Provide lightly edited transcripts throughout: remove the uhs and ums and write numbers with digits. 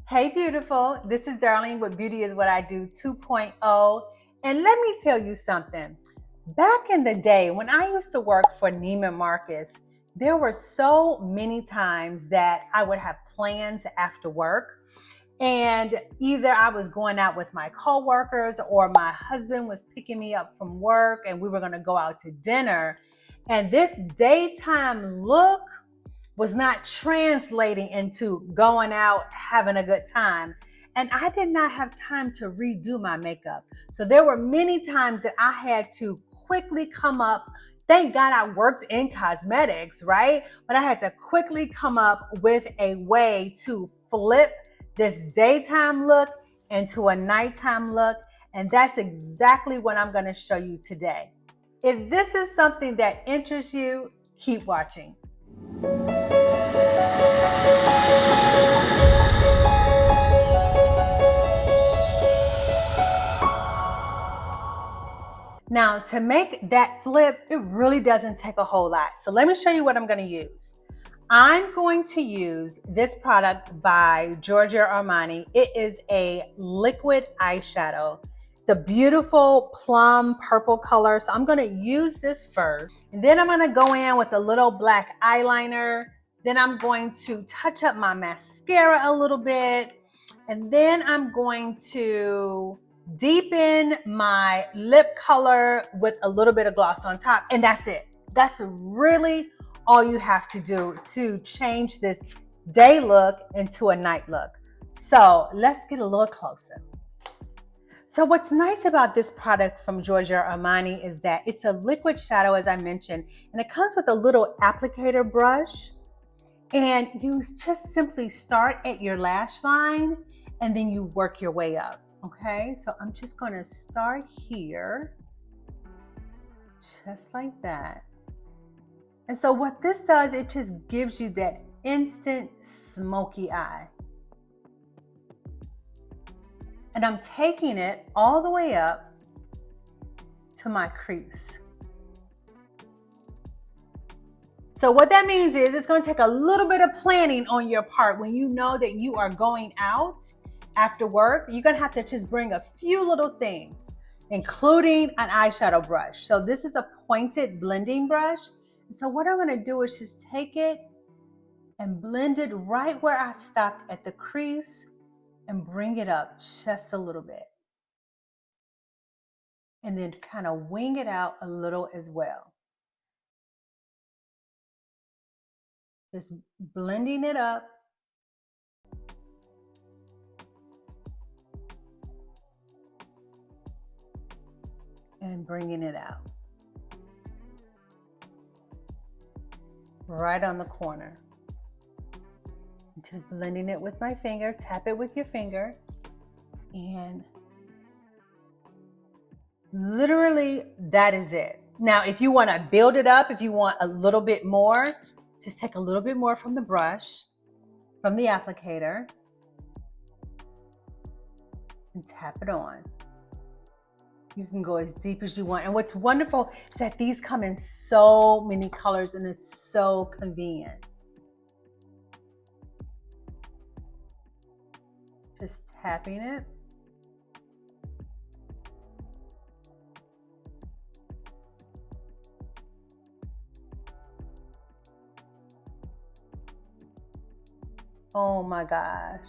Hey, beautiful. This is Darlene with Beauty is What I Do 2.0. And let me tell you something. Back in the day when I used to work for Neiman Marcus, there were so many times that I would have plans after work. And either I was going out with my coworkers or my husband was picking me up from work and we were going to go out to dinner. And this daytime look was not translating into going out, having a good time. And I did not have time to redo my makeup. So there were many times that I had to quickly come up. Thank God I worked in cosmetics, right? But I had to quickly come up with a way to flip this daytime look into a nighttime look. And that's exactly what I'm going to show you today. If this is something that interests you, keep watching. Now, to make that flip, it really doesn't take a whole lot. So let me show you what I'm going to use. I'm going to use this product by Giorgio Armani. It is a liquid eyeshadow. It's a beautiful plum purple color. So I'm going to use this first. And then I'm going to go in with a little black eyeliner. Then I'm going to touch up my mascara a little bit. And then I'm going to deepen my lip color with a little bit of gloss on top. And that's it. That's really all you have to do to change this day look into a night look. So let's get a little closer. So what's nice about this product from Giorgio Armani is that it's a liquid shadow, as I mentioned, and it comes with a little applicator brush. And you just simply start at your lash line and then you work your way up. Okay, so I'm just going to start here, just like that. And so what this does, it just gives you that instant smoky eye. And I'm taking it all the way up to my crease. So what that means is it's going to take a little bit of planning on your part when you know that you are going out after work. You're going to have to just bring a few little things, including an eyeshadow brush. So this is a pointed blending brush. So what I'm going to do is just take it and blend it right where I stopped at the crease and bring it up just a little bit. And then kind of wing it out a little as well. Just blending it up. And bringing it out. Right on the corner. Just blending it with my finger, tap it with your finger, and literally that is it. Now, if you want to build it up, if you want a little bit more, just take a little bit more from the brush, from the applicator, and tap it on. You can go as deep as you want. And what's wonderful is that these come in so many colors and it's so convenient. Just tapping it. Oh my gosh.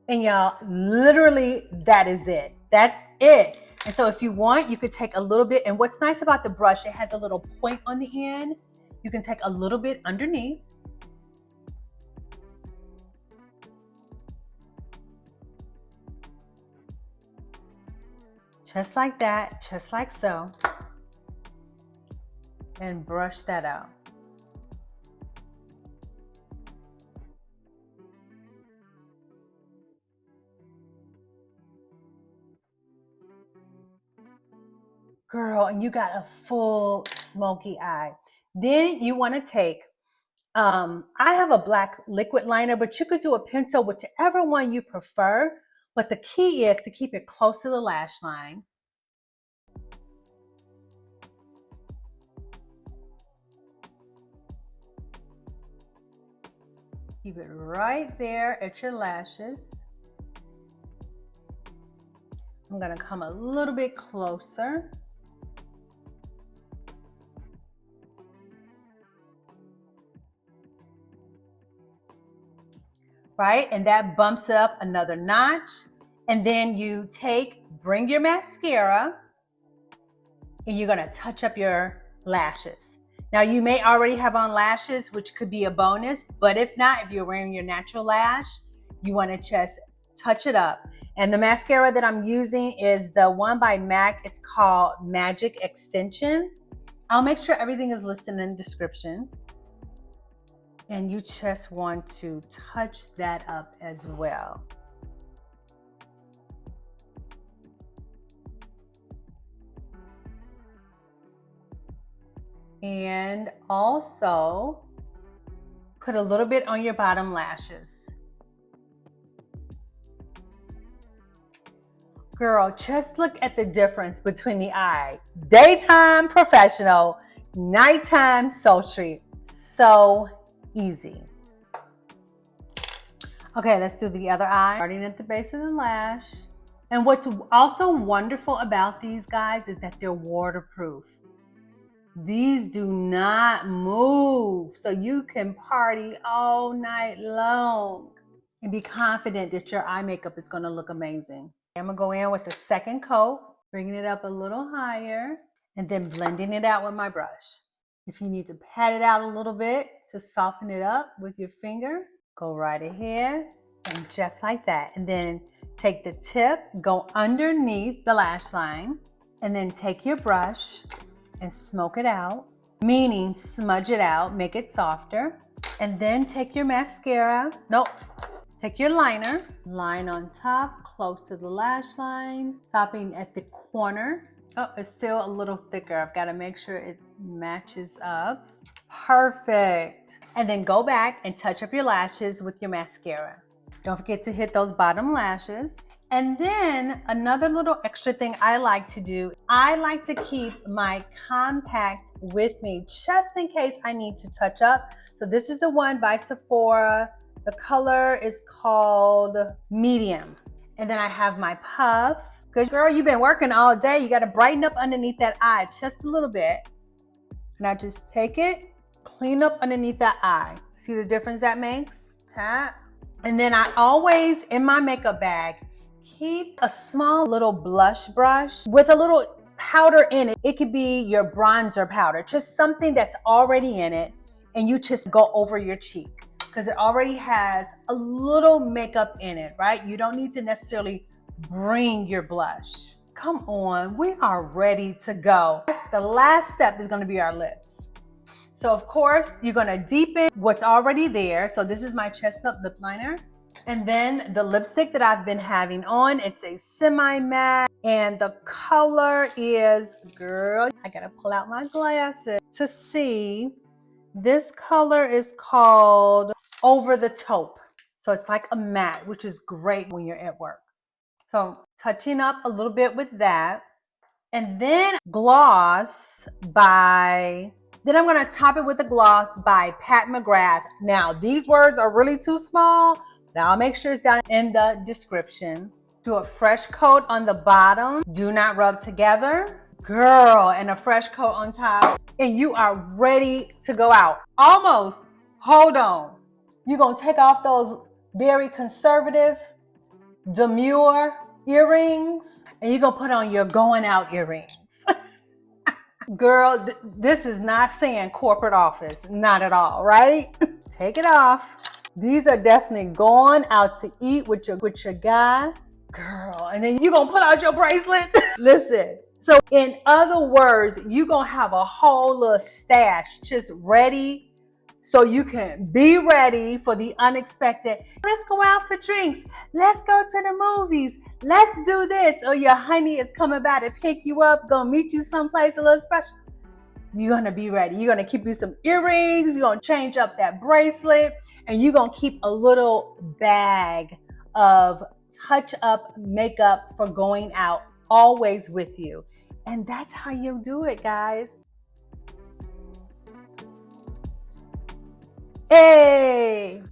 And y'all, literally, that is it. That's it. And so if you want, you could take a little bit. And what's nice about the brush, it has a little point on the end. You can take a little bit underneath. Just like that, just like so. And brush that out. Girl, and you got a full smoky eye. Then you want to take, I have a black liquid liner, but you could do a pencil, whichever one you prefer. But the key is to keep it close to the lash line. Keep it right there at your lashes. I'm gonna come a little bit closer. Right, and that bumps it up another notch. And then you bring your mascara, and you're gonna touch up your lashes. Now you may already have on lashes, which could be a bonus, but if not, if you're wearing your natural lash, you wanna just touch it up. And the mascara that I'm using is the one by MAC. It's called Magic Extension. I'll make sure everything is listed in the description. And you just want to touch that up as well. And also put a little bit on your bottom lashes. Girl, just look at the difference between the eye. Daytime professional, nighttime sultry. So easy. Okay, let's do the other eye. Starting at the base of the lash. And what's also wonderful about these guys is that they're waterproof. These do not move, so you can party all night long and be confident that your eye makeup is gonna look amazing. I'm gonna go in with the second coat, bringing it up a little higher, and then blending it out with my brush. If you need to pat it out a little bit to soften it up with your finger, go right ahead, and just like that. And then take the tip, go underneath the lash line, and then take your brush and smoke it out, meaning smudge it out, make it softer. And then take your mascara, take your liner, line on top, close to the lash line, stopping at the corner. Oh, it's still a little thicker. I've got to make sure it matches up. Perfect. And then go back and touch up your lashes with your mascara. Don't forget to hit those bottom lashes. And then another little extra thing I like to do, I like to keep my compact with me just in case I need to touch up. So this is the one by Sephora. The color is called Medium. And then I have my puff. Because girl, you've been working all day. You got to brighten up underneath that eye just a little bit. Now just take it, clean up underneath that eye. See the difference that makes? Tap. And then I always, in my makeup bag, keep a small little blush brush with a little powder in it. It could be your bronzer powder, just something that's already in it, and you just go over your cheek because it already has a little makeup in it, right? You don't need to necessarily bring your blush. Come on, we are ready to go. The last step is going to be our lips. So of course, you're gonna deepen what's already there. So this is my chestnut lip liner. And then the lipstick that I've been having on, it's a semi-matte. And the color is, girl, I gotta pull out my glasses to see. This color is called Over the Taupe. So it's like a matte, which is great when you're at work. So touching up a little bit with that. And then gloss then I'm gonna top it with a gloss by Pat McGrath. Now, these words are really too small, but I'll make sure it's down in the description. Do a fresh coat on the bottom. Do not rub together. Girl, and a fresh coat on top. And you are ready to go out. Almost. Hold on. You're gonna take off those very conservative, demure earrings, and you're gonna put on your going out earrings. Girl, this is not saying corporate office, not at all, right? Take it off. These are definitely going out to eat with your guy. Girl, and then you're gonna pull out your bracelet. Listen, so in other words, you're gonna have a whole little stash just ready so you can be ready for the unexpected. Let's go out for drinks. Let's go to the movies. Let's do this. Or your honey is coming by to pick you up, gonna meet you someplace a little special. You're gonna be ready. You're gonna keep you some earrings. You're gonna change up that bracelet, and you're gonna keep a little bag of touch-up makeup for going out always with you. And that's how you do it, guys. Hey,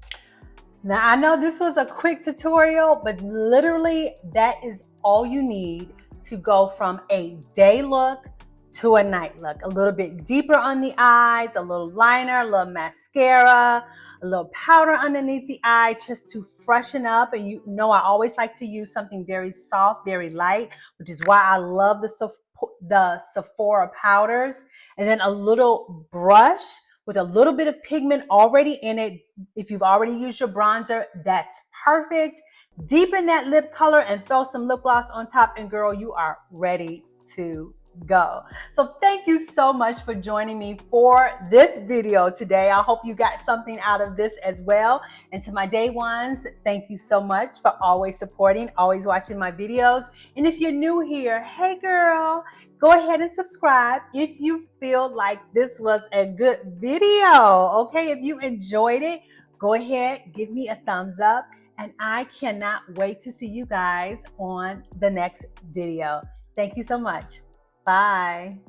Now, I know this was a quick tutorial, but literally that is all you need to go from a day look to a night look. A little bit deeper on the eyes, a little liner, a little mascara, a little powder underneath the eye just to freshen up. And you know, I always like to use something very soft, very light, which is why I love the Sephora powders. And then a little brush with a little bit of pigment already in it. If you've already used your bronzer, that's perfect. Deepen that lip color and throw some lip gloss on top, and girl, you are ready to go. So thank you so much for joining me for this video today. I hope you got something out of this as well. And to my day ones, thank you so much for always supporting, always watching my videos. And if you're new here, hey girl, go ahead and subscribe if you feel like this was a good video. Okay, if you enjoyed it, go ahead, give me a thumbs up. And I cannot wait to see you guys on the next video. Thank you so much. Bye.